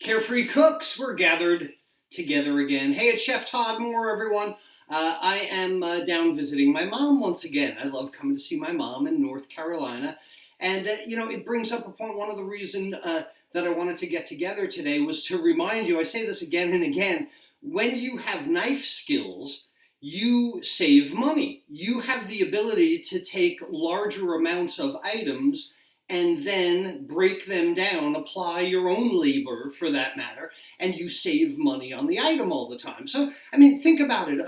Carefree Cooks, we're gathered together again. Hey, it's Chef Todd Moore, everyone. I am down visiting my mom once again. I love coming to see my mom in North Carolina. And, it brings up a point. One of the reasons that I wanted to get together today was to remind you, I say this again and again, when you have knife skills, you save money. You have the ability to take larger amounts of items and then break them down, apply your own labor for that matter, and you save money on the item all the time. So, think about it.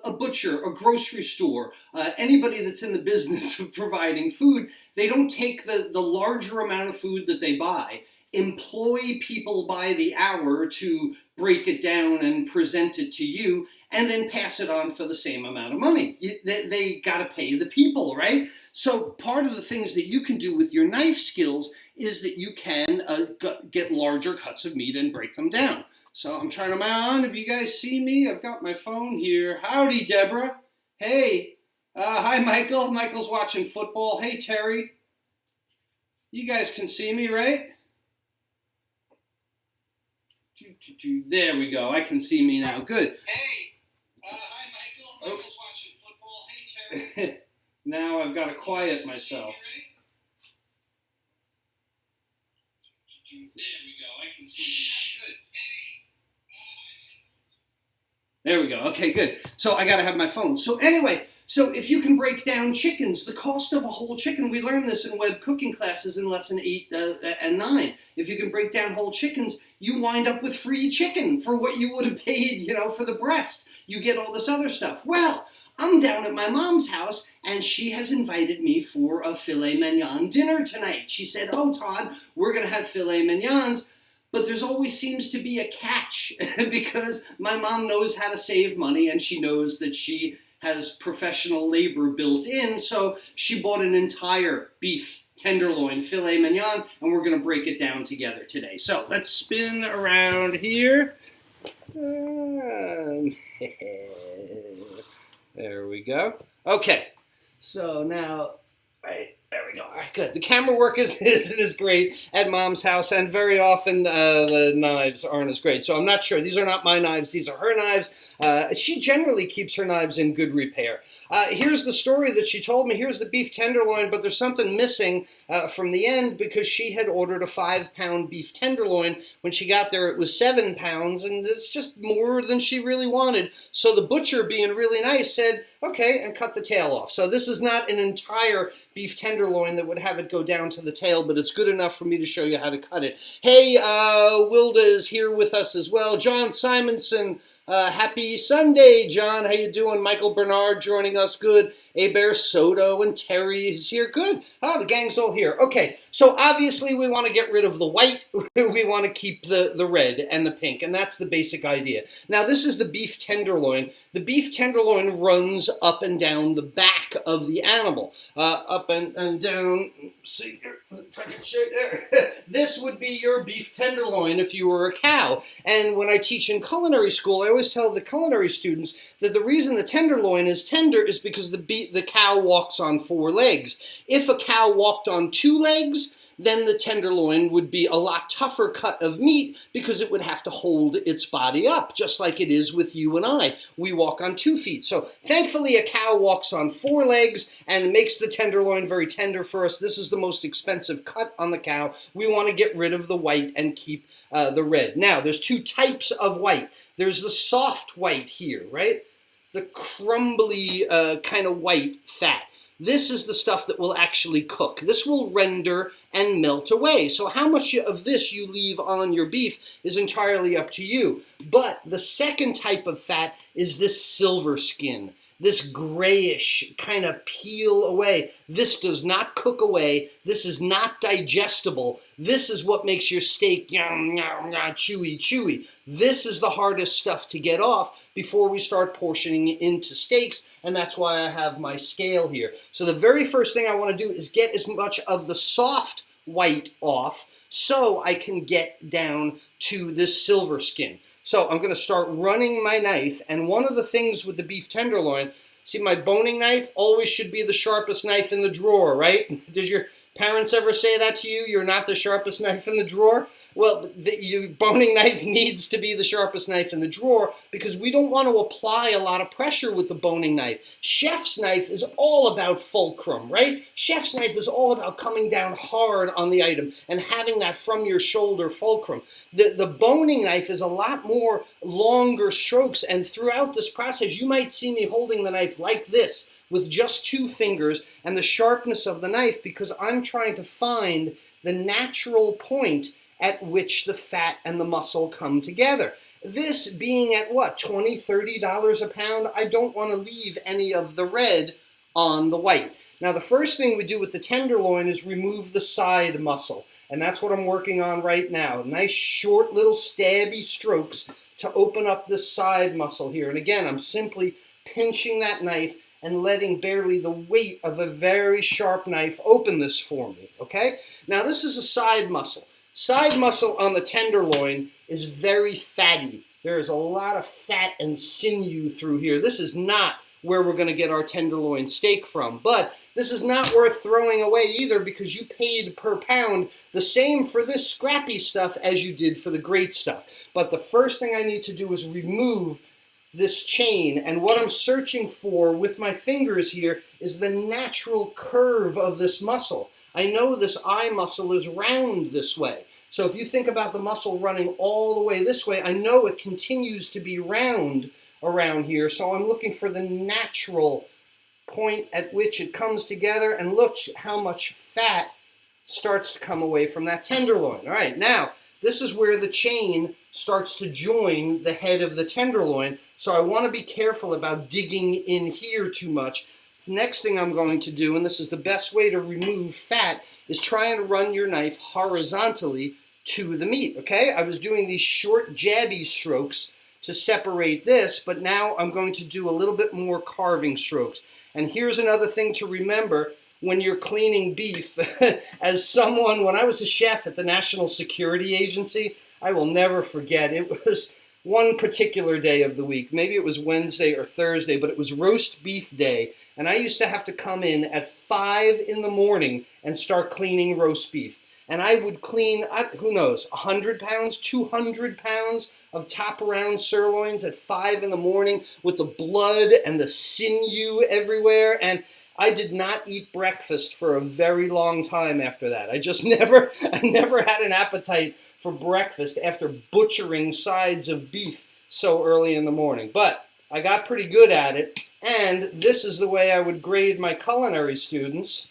A butcher, a grocery store, anybody that's in the business of providing food, they don't take the larger amount of food that they buy, employ people by the hour to break it down and present it to you, and then pass it on for the same amount of money. They got to pay the people, right? So part of the things that you can do with your knife skills is that you can get larger cuts of meat and break them down. So I'm trying them on. If you guys see me, I've got my phone here. Howdy, Deborah. Hey. Hi, Michael. Michael's watching football. Hey, Terry. You guys can see me, right? There we go. I can see me now. Good. Hey. Hi, Michael. Michael's watching football. Hey, Terry. Now I've got to quiet myself. There we go. I can see you. Good. There we go. Okay, good. So I got to have my phone. So anyway, so if you can break down chickens, the cost of a whole chicken, we learned this in web cooking classes in lesson 8 and 9. If you can break down whole chickens, you wind up with free chicken for what you would have paid, for the breast. You get all this other stuff. Well, I'm down at my mom's house, and she has invited me for a filet mignon dinner tonight. She said, "Oh, Todd, we're going to have filet mignons, but there's always seems to be a catch because my mom knows how to save money, and she knows that she has professional labor built in, so she bought an entire beef tenderloin filet mignon, and we're going to break it down together today. So let's spin around here. There we go. Okay, so now, right, there we go. All right, good. The camera work is great at Mom's house, and very often the knives aren't as great. So I'm not sure. These are not my knives. These are her knives. She generally keeps her knives in good repair. Here's the story that she told me. Here's the beef tenderloin, but there's something missing from the end because she had ordered a 5-pound beef tenderloin. When she got there, it was 7 pounds, and it's just more than she really wanted. So the butcher, being really nice, said, okay, and cut the tail off. So this is not an entire beef tenderloin that would have it go down to the tail, but it's good enough for me to show you how to cut it. Hey, Wilda is here with us as well. John Simonson, happy Sunday, John. How you doing? Michael Bernard joining us. Good. Abear Soto and Terry is here. Good. Oh, the gang's all here. Okay, so obviously we want to get rid of the white. We want to keep the red and the pink, and that's the basic idea. Now, this is the beef tenderloin. The beef tenderloin runs up and down the back of the animal. Up and down. See, if I can show you there. This would be your beef tenderloin if you were a cow. And when I teach in culinary school, I always tell the culinary students that the reason the tenderloin is tender is because the cow walks on 4 legs. If a cow walked on 2 legs, then the tenderloin would be a lot tougher cut of meat because it would have to hold its body up, just like it is with you and I. We walk on 2 feet. So thankfully a cow walks on 4 legs and makes the tenderloin very tender for us. This is the most expensive cut on the cow. We want to get rid of the white and keep the red. Now, there's 2 types of white. There's the soft white here, right? The crumbly kind of white fat. This is the stuff that will actually cook. This will render and melt away. So how much of this you leave on your beef is entirely up to you. But the second type of fat is this silver skin, this grayish kind of peel away. This does not cook away. This is not digestible. This is what makes your steak yum, yum, yum, chewy, chewy. This is the hardest stuff to get off before we start portioning it into steaks, and that's why I have my scale here. So the very first thing I want to do is get as much of the soft white off so I can get down to this silver skin. So I'm going to start running my knife, and one of the things with the beef tenderloin, see my boning knife always should be the sharpest knife in the drawer, right? Did your parents ever say that to you? You're not the sharpest knife in the drawer? Well, your boning knife needs to be the sharpest knife in the drawer because we don't want to apply a lot of pressure with the boning knife. Chef's knife is all about fulcrum, right? Chef's knife is all about coming down hard on the item and having that from your shoulder fulcrum. The boning knife is a lot more longer strokes, and throughout this process, you might see me holding the knife like this with just 2 fingers and the sharpness of the knife because I'm trying to find the natural point at which the fat and the muscle come together. This being at what, $20, $30 a pound, I don't want to leave any of the red on the white. Now the first thing we do with the tenderloin is remove the side muscle, and that's what I'm working on right now. Nice short little stabby strokes to open up this side muscle here. And again, I'm simply pinching that knife and letting barely the weight of a very sharp knife open this for me, okay? Now this is a side muscle. Side muscle on the tenderloin is very fatty. There is a lot of fat and sinew through here. This is not where we're going to get our tenderloin steak from, but this is not worth throwing away either because you paid per pound the same for this scrappy stuff as you did for the great stuff. But the first thing I need to do is remove this chain, and what I'm searching for with my fingers here is the natural curve of this muscle. I know this eye muscle is round this way. So if you think about the muscle running all the way this way, I know it continues to be round around here. So I'm looking for the natural point at which it comes together, and look how much fat starts to come away from that tenderloin. All right, now this is where the chain starts to join the head of the tenderloin. So I want to be careful about digging in here too much. The next thing I'm going to do, and this is the best way to remove fat, is try and run your knife horizontally to the meat, okay? I was doing these short jabby strokes to separate this, but now I'm going to do a little bit more carving strokes. And here's another thing to remember when you're cleaning beef. As someone, when I was a chef at the National Security Agency, I will never forget, it was one particular day of the week. Maybe it was Wednesday or Thursday, but it was roast beef day. And I used to have to come in at 5 in the morning and start cleaning roast beef. And I would clean, who knows, 100 pounds, 200 pounds of top round sirloins at 5 in the morning with the blood and the sinew everywhere. And I did not eat breakfast for a very long time after that. I just never had an appetite for breakfast after butchering sides of beef so early in the morning. But I got pretty good at it, and this is the way I would grade my culinary students.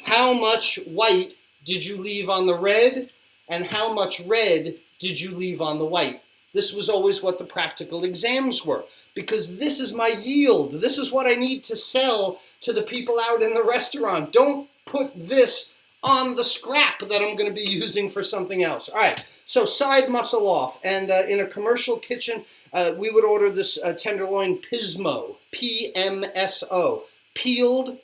How much white did you leave on the red, and how much red did you leave on the white? This was always what the practical exams were, because this is my yield. This is what I need to sell to the people out in the restaurant. Don't put this on the scrap that I'm going to be using for something else. All right, so side muscle off. And in a commercial kitchen, we would order this tenderloin Pismo, P-M-S-O, peeled,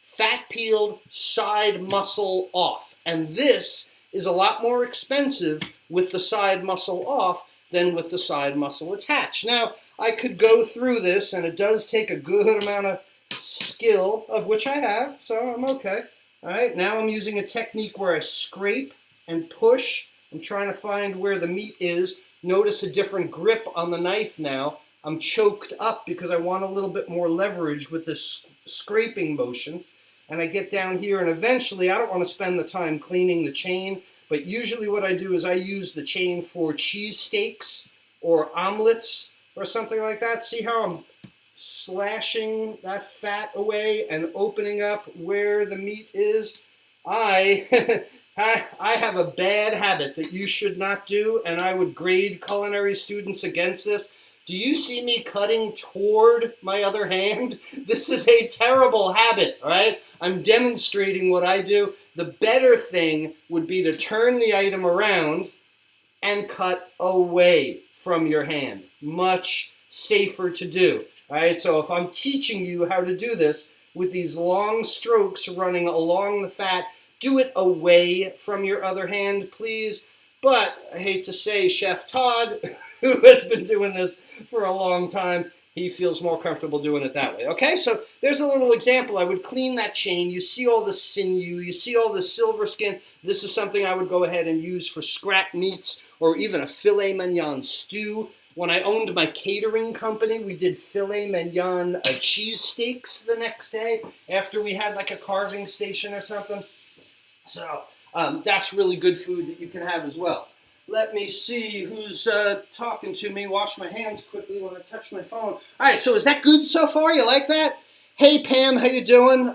fat peeled, side muscle off. And this is a lot more expensive with the side muscle off than with the side muscle attached. Now, I could go through this, and it does take a good amount of skill, of which I have, so I'm okay. All right, now I'm using a technique where I scrape and push. I'm trying to find where the meat is. Notice a different grip on the knife now. I'm choked up because I want a little bit more leverage with this scraping motion. And I get down here, and eventually, I don't want to spend the time cleaning the chain, but usually what I do is I use the chain for cheesesteaks or omelets or something like that. See how I'm slashing that fat away and opening up where the meat is? I have a bad habit that you should not do, and I would grade culinary students against this. Do you see me cutting toward my other hand? This is a terrible habit, all right? I'm demonstrating what I do. The better thing would be to turn the item around and cut away from your hand. Much safer to do. All right, so if I'm teaching you how to do this with these long strokes running along the fat, do it away from your other hand, please. But I hate to say, Chef Todd, who has been doing this for a long time, he feels more comfortable doing it that way. Okay, so there's a little example. I would clean that chain. You see all the sinew. You see all the silver skin. This is something I would go ahead and use for scrap meats or even a filet mignon stew. When I owned my catering company, we did filet mignon cheesesteaks the next day after we had like a carving station or something. So that's really good food that you can have as well. Let me see who's talking to me. Wash my hands quickly when I touch my phone. All right, so is that good so far? You like that? Hey, Pam, how you doing?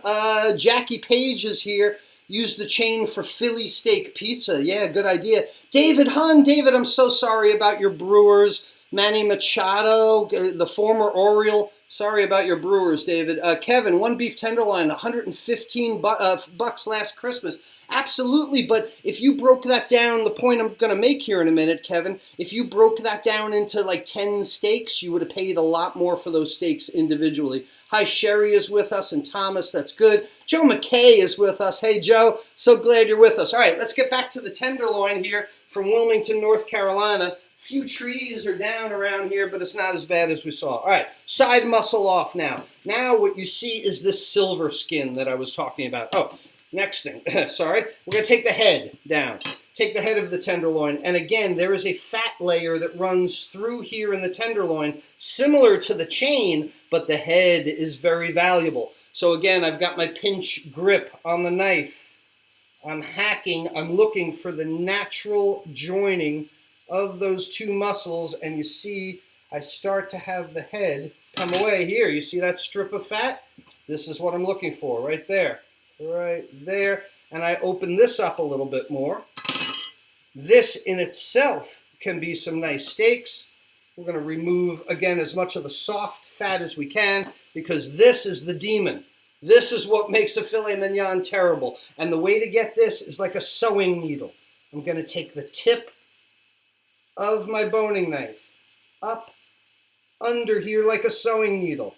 Jackie Page is here. Use the chain for Philly steak pizza. Yeah, good idea. David Hunn. David, I'm so sorry about your Brewers. Manny Machado, the former Oriole. Sorry about your Brewers, David. Kevin, one beef tenderloin, 115 bucks last Christmas. Absolutely, but if you broke that down, the point I'm going to make here in a minute, Kevin, if you broke that down into like 10 steaks, you would have paid a lot more for those steaks individually. Hi, Sherry is with us, and Thomas, that's good. Joe McKay is with us. Hey, Joe, so glad you're with us. All right, let's get back to the tenderloin here from Wilmington, North Carolina. Few trees are down around here, but it's not as bad as we saw. All right, side muscle off now. Now what you see is this silver skin that I was talking about. Oh, next thing, sorry. We're going to take the head down. Take the head of the tenderloin. And again, there is a fat layer that runs through here in the tenderloin, similar to the chain, but the head is very valuable. So again, I've got my pinch grip on the knife. I'm hacking. I'm looking for the natural joining of those two muscles, and you see I start to have the head come away here. You see that strip of fat? This is what I'm looking for right there. Right there. And I open this up a little bit more. This in itself can be some nice steaks. We're going to remove, again, as much of the soft fat as we can because this is the demon. This is what makes a filet mignon terrible. And the way to get this is like a sewing needle. I'm going to take the tip of my boning knife up under here like a sewing needle.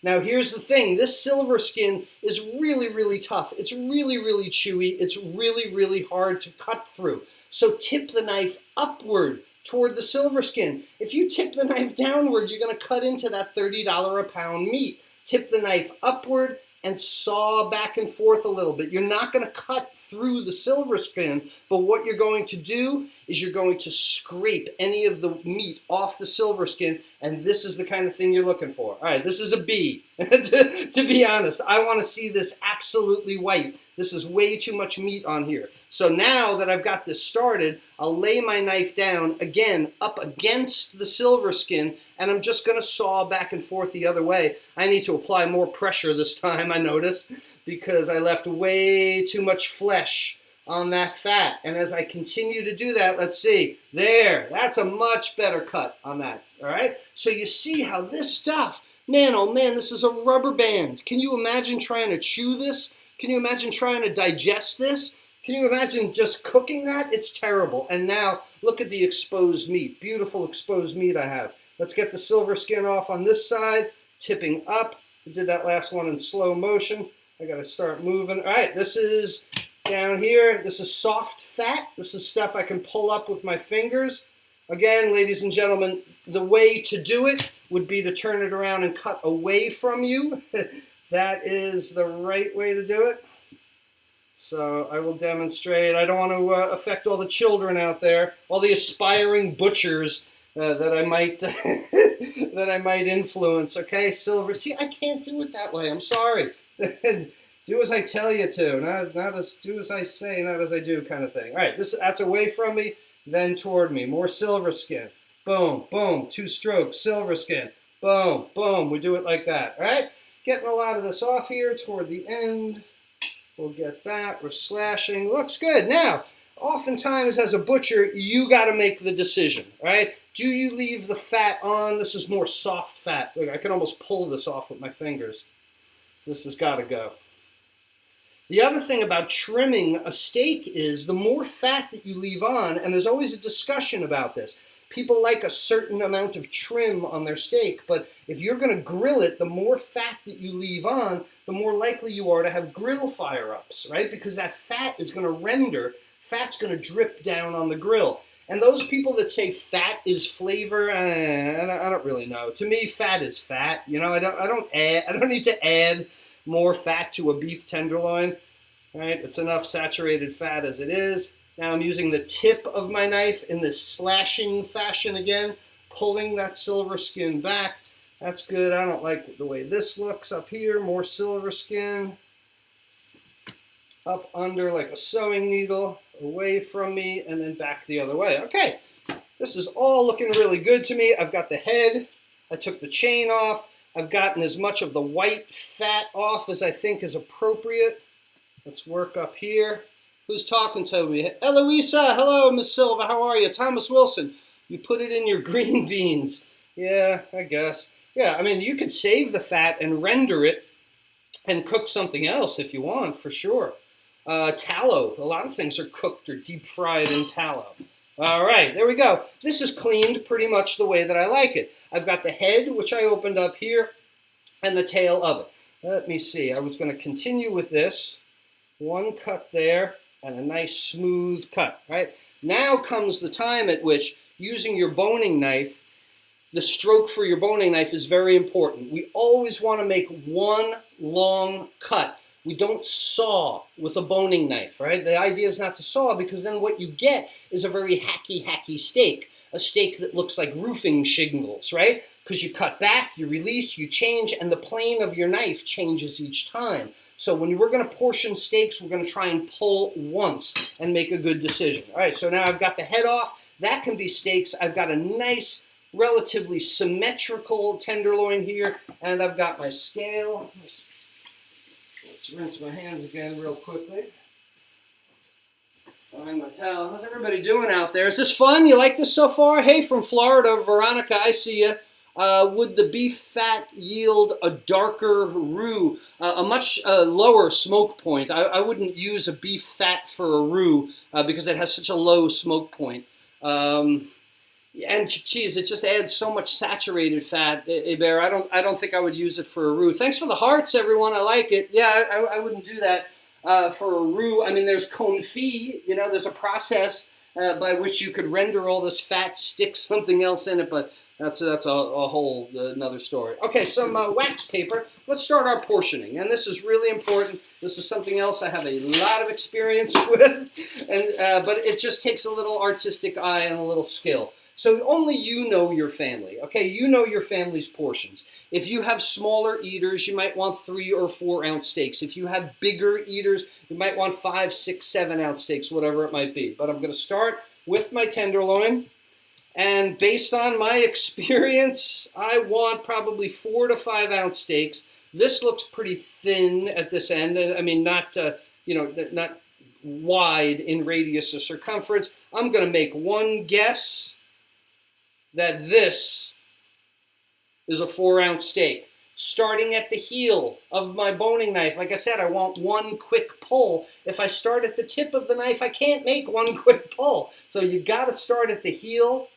Now here's the thing, this silver skin is really, really tough. It's really, really chewy. It's really, really hard to cut through. So tip the knife upward toward the silver skin. If you tip the knife downward, you're going to cut into that $30 a pound meat. Tip the knife upward and saw back and forth a little bit. You're not going to cut through the silver skin, but what you're going to do is you're going to scrape any of the meat off the silver skin, and this is the kind of thing you're looking for. All right, this is a B. to be honest, I want to see this absolutely white. This is way too much meat on here. So now that I've got this started, I'll lay my knife down, again, up against the silver skin, and I'm just going to saw back and forth the other way. I need to apply more pressure this time, I notice, because I left way too much flesh on that fat. And as I continue to do that, let's see, there, that's a much better cut on that, all right? So you see how this stuff, man, oh man, this is a rubber band. Can you imagine trying to chew this? Can you imagine trying to digest this? Can you imagine just cooking that? It's terrible. And now, look at the exposed meat. Beautiful exposed meat I have. Let's get the silver skin off on this side, tipping up. I did that last one in slow motion. I got to start moving. All right, this is down here. This is soft fat. This is stuff I can pull up with my fingers. Again, ladies and gentlemen, the way to do it would be to turn it around and cut away from you. That is the right way to do it. So I will demonstrate. I don't want to affect all the children out there, all the aspiring butchers that I might that I might influence. Okay, silver. See, I can't do it that way. I'm sorry. Do as I tell you to, not as do as I say, not as I do, kind of thing. All right, that's away from me, then toward me. More silver skin. Boom, boom. 2 strokes. Silver skin. Boom, boom. We do it like that. All right. Getting a lot of this off here toward the end. We'll get that. We're slashing. Looks good. Now, oftentimes as a butcher, you got to make the decision, right? Do you leave the fat on? This is more soft fat. Look, I can almost pull this off with my fingers. This has got to go. The other thing about trimming a steak is the more fat that you leave on, and there's always a discussion about this. People like a certain amount of trim on their steak, but if you're going to grill it, the more fat that you leave on, the more likely you are to have grill fire-ups, right? Because that fat is going to render, fat's going to drip down on the grill. And those people that say fat is flavor, I don't really know. To me, fat is fat. You know, I don't need to add more fat to a beef tenderloin. Right? It's enough saturated fat as it is. Now I'm using the tip of my knife in this slashing fashion again, pulling that silver skin back. That's good. I don't like the way this looks up here. More silver skin. Up under like a sewing needle, away from me, and then back the other way. Okay, this is all looking really good to me. I've got the head. I took the chain off. I've gotten as much of the white fat off as I think is appropriate. Let's work up here. Who's talking to me? Eloisa, hello, Miss Silva, how are you? Thomas Wilson, you put it in your green beans. Yeah, I guess. Yeah, I mean, you could save the fat and render it and cook something else if you want, for sure. Tallow, a lot of things are cooked or deep fried in tallow. All right, there we go. This is cleaned pretty much the way that I like it. I've got the head, which I opened up here, and the tail of it. Let me see, I was going to continue with this. One cut there, and a nice smooth cut, right? Now comes the time at which using your boning knife, the stroke for your boning knife is very important. We always want to make one long cut. We don't saw with a boning knife, right? The idea is not to saw because then what you get is a very hacky steak, a steak that looks like roofing shingles, right? Because you cut back, you release, you change, and the plane of your knife changes each time. So when we're going to portion steaks, we're going to try and pull once and make a good decision. All right, so now I've got the head off. That can be steaks. I've got a nice, relatively symmetrical tenderloin here, and I've got my scale. Let's rinse my hands again real quickly. Find my towel. How's everybody doing out there? Is this fun? You like this so far? Hey, from Florida, Veronica, I see you. Would the beef fat yield a darker roux, a much lower smoke point? I wouldn't use a beef fat for a roux because it has such a low smoke point. And geez, it just adds so much saturated fat, Iber. I don't think I would use it for a roux. Thanks for the hearts, everyone. I like it. Yeah, I wouldn't do that for a roux. I mean, there's confit. You know, there's a process by which you could render all this fat, stick something else in it, but that's a whole another story. Okay, some wax paper. Let's start our portioning, and this is really important. This is something else I have a lot of experience with, and but it just takes a little artistic eye and a little skill. So only you know your family, okay? You know your family's portions. If you have smaller eaters, you might want 3 or 4 ounce steaks. If you have bigger eaters, you might want 5, 6, 7 ounce steaks, whatever it might be. But I'm going to start with my tenderloin. And based on my experience, I want probably 4 to 5 ounce steaks. This looks pretty thin at this end. I mean, not not wide in radius or circumference. I'm going to make one guess that this is a 4 ounce steak. Starting at the heel of my boning knife, like I said, I want one quick pull. If I start at the tip of the knife, I can't make one quick pull. So you got to start at the heel.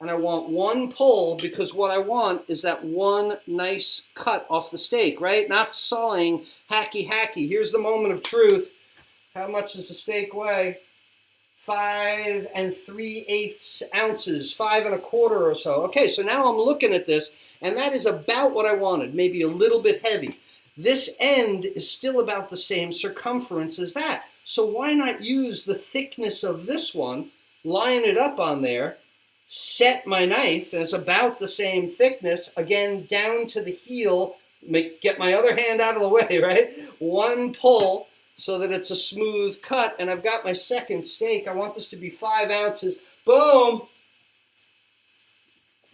And I want one pull because what I want is that one nice cut off the steak, right? Not sawing hacky. Here's the moment of truth. How much does the steak weigh? 5 3/8 ounces, 5 1/4 or so. Okay, so now I'm looking at this, and that is about what I wanted, maybe a little bit heavy. This end is still about the same circumference as that. So why not use the thickness of this one, line it up on there, set my knife, and it's about the same thickness, again, down to the heel, get my other hand out of the way, right? One pull so that it's a smooth cut, and I've got my second steak. I want this to be 5 ounces. Boom!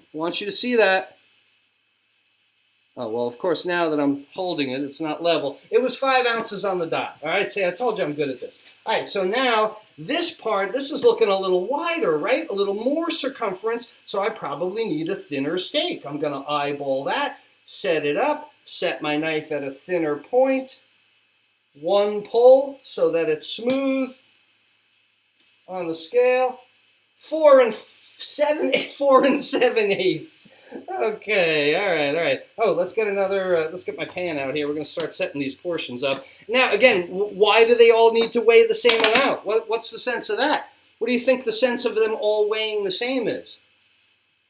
I want you to see that. Oh, well, of course, now that I'm holding it, it's not level. It was 5 ounces on the dot. All right, see, I told you I'm good at this. All right, so now this part, this is looking a little wider, right? A little more circumference, so I probably need a thinner steak. I'm going to eyeball that, set it up, set my knife at a thinner point. One pull so that it's smooth on the scale. 4 7/8. Okay, all right. Oh, let's get let's get my pan out here. We're going to start setting these portions up. Now, again, why do they all need to weigh the same amount? What's the sense of that? What do you think the sense of them all weighing the same is?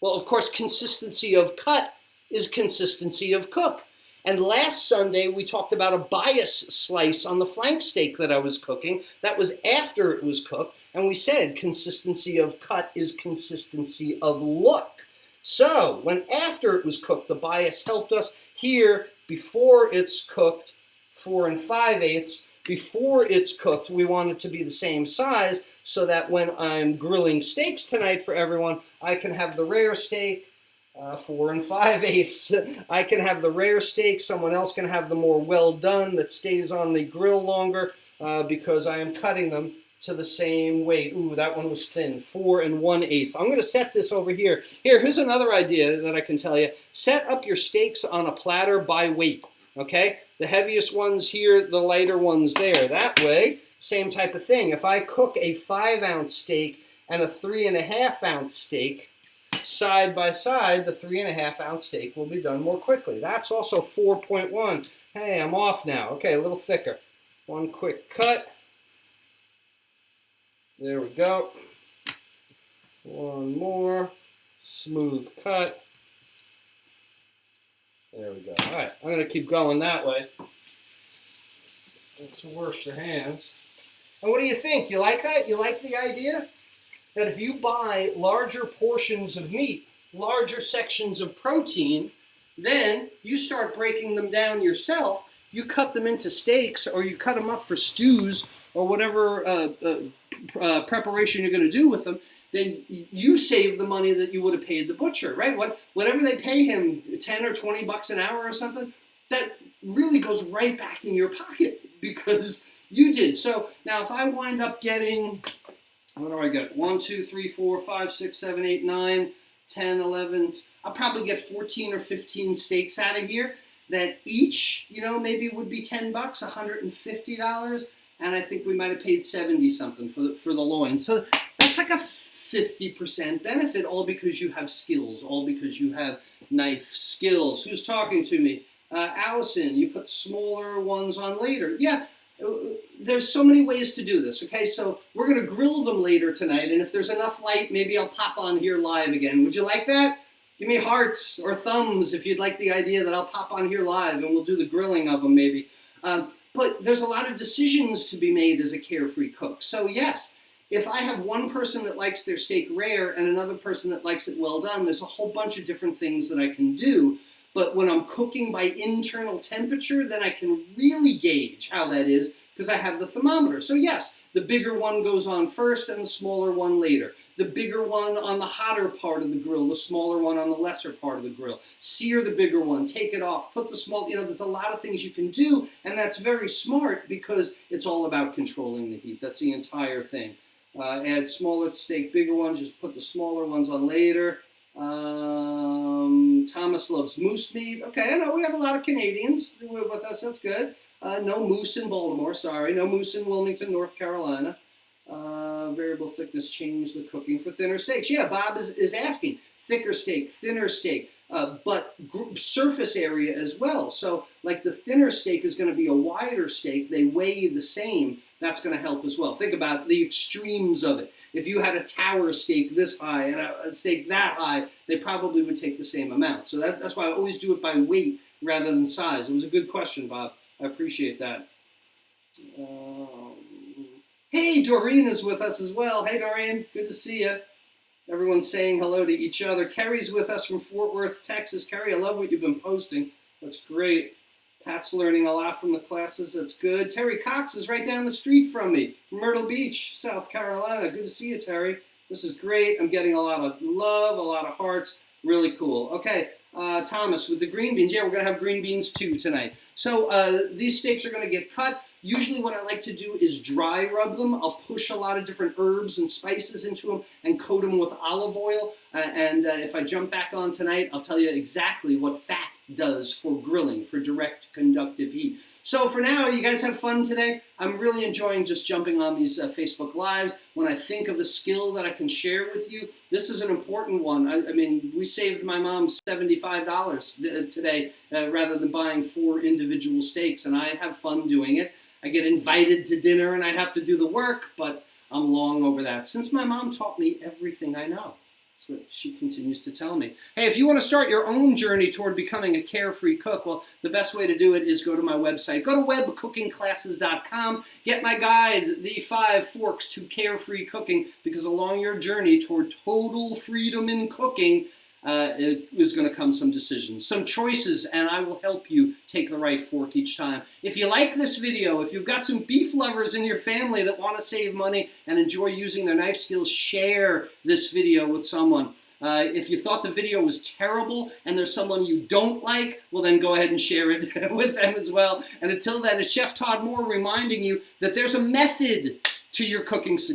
Well, of course, consistency of cut is consistency of cook. And last Sunday, we talked about a bias slice on the flank steak that I was cooking. That was after it was cooked. And we said consistency of cut is consistency of look. So when after it was cooked, the bias helped us. Here, before it's cooked, 4 5/8, before it's cooked, we want it to be the same size so that when I'm grilling steaks tonight for everyone, I can have the rare steak, 4 5/8. I can have the rare steak. Someone else can have the more well done that stays on the grill longer because I am cutting them to the same weight. Ooh, that one was thin. 4 1/8. I'm going to set this over here. Here's another idea that I can tell you. Set up your steaks on a platter by weight. Okay? The heaviest ones here, the lighter ones there. That way, same type of thing. If I cook a 5-ounce steak and a 3.5-ounce steak, side by side, the 3.5-ounce steak will be done more quickly. That's also 4.1. Hey, I'm off now. Okay, a little thicker. One quick cut. There we go. One more. Smooth cut. There we go. All right, I'm going to keep going that way. Let's wash your hands. And what do you think? You like that? You like the idea? That if you buy larger portions of meat, larger sections of protein, then you start breaking them down yourself. You cut them into steaks or you cut them up for stews or whatever preparation you're going to do with them, then you save the money that you would have paid the butcher, right? Whatever they pay him, 10 or 20 bucks an hour or something, that really goes right back in your pocket because you did. So now if I wind up getting, what do I get? 1, 2, 3, 4, 5, 6, 7, 8, 9, 10, 11. I'll probably get 14 or 15 steaks out of here that each, maybe would be $10, $150. And I think we might have paid 70 something for the loin. So that's like a 50% benefit, all because you have skills, all because you have knife skills. Who's talking to me? Allison, you put smaller ones on later. Yeah. There's so many ways to do this, okay? So we're going to grill them later tonight, and if there's enough light, maybe I'll pop on here live again. Would you like that? Give me hearts or thumbs if you'd like the idea that I'll pop on here live, and we'll do the grilling of them maybe. But there's a lot of decisions to be made as a carefree cook. So yes, if I have one person that likes their steak rare and another person that likes it well done, there's a whole bunch of different things that I can do. But when I'm cooking by internal temperature, then I can really gauge how that is because I have the thermometer. So yes, the bigger one goes on first and the smaller one later. The bigger one on the hotter part of the grill, the smaller one on the lesser part of the grill. Sear the bigger one, take it off, put the small, there's a lot of things you can do, and that's very smart because it's all about controlling the heat. That's the entire thing. Add smaller steak, bigger ones, just put the smaller ones on later. Thomas loves moose meat. Okay, I know we have a lot of Canadians with us. That's good. No moose in Baltimore, sorry. No moose in Wilmington, North Carolina. Variable thickness change the cooking for thinner steaks. Yeah, Bob is asking. Thicker steak, thinner steak, but surface area as well. So like the thinner steak is going to be a wider steak. They weigh the same. That's going to help as well. Think about the extremes of it. If you had a tower steak this high and a steak that high, they probably would take the same amount. So that's why I always do it by weight rather than size. It was a good question, Bob. I appreciate that. Hey, Doreen is with us as well. Hey, Doreen. Good to see you. Everyone's saying hello to each other. Kerry's with us from Fort Worth, Texas. Kerry, I love what you've been posting. That's great. Pat's learning a lot from the classes. That's good. Terry Cox is right down the street from me. Myrtle Beach, South Carolina. Good to see you, Terry. This is great. I'm getting a lot of love, a lot of hearts. Really cool. Okay, Thomas, with the green beans. Yeah, we're going to have green beans too tonight. So these steaks are going to get cut. Usually what I like to do is dry rub them. I'll push a lot of different herbs and spices into them and coat them with olive oil. And if I jump back on tonight, I'll tell you exactly what fat does for grilling, for direct conductive heat. So for now, you guys have fun today. I'm really enjoying just jumping on these Facebook Lives. When I think of a skill that I can share with you, this is an important one. I mean, we saved my mom $75 today rather than buying 4 individual steaks, and I have fun doing it. I get invited to dinner and I have to do the work, but I'm long over that, since my mom taught me everything I know. That's what she continues to tell me. Hey, if you want to start your own journey toward becoming a carefree cook, well, the best way to do it is go to my website. Go to webcookingclasses.com. Get my guide, The 5 Forks to Carefree Cooking, because along your journey toward total freedom in cooking, it is going to come some decisions, some choices, and I will help you take the right fork each time. If you like this video, if you've got some beef lovers in your family that want to save money and enjoy using their knife skills, share this video with someone. If you thought the video was terrible and there's someone you don't like, well then go ahead and share it with them as well. And until then, it's Chef Todd Moore reminding you that there's a method to your cooking success.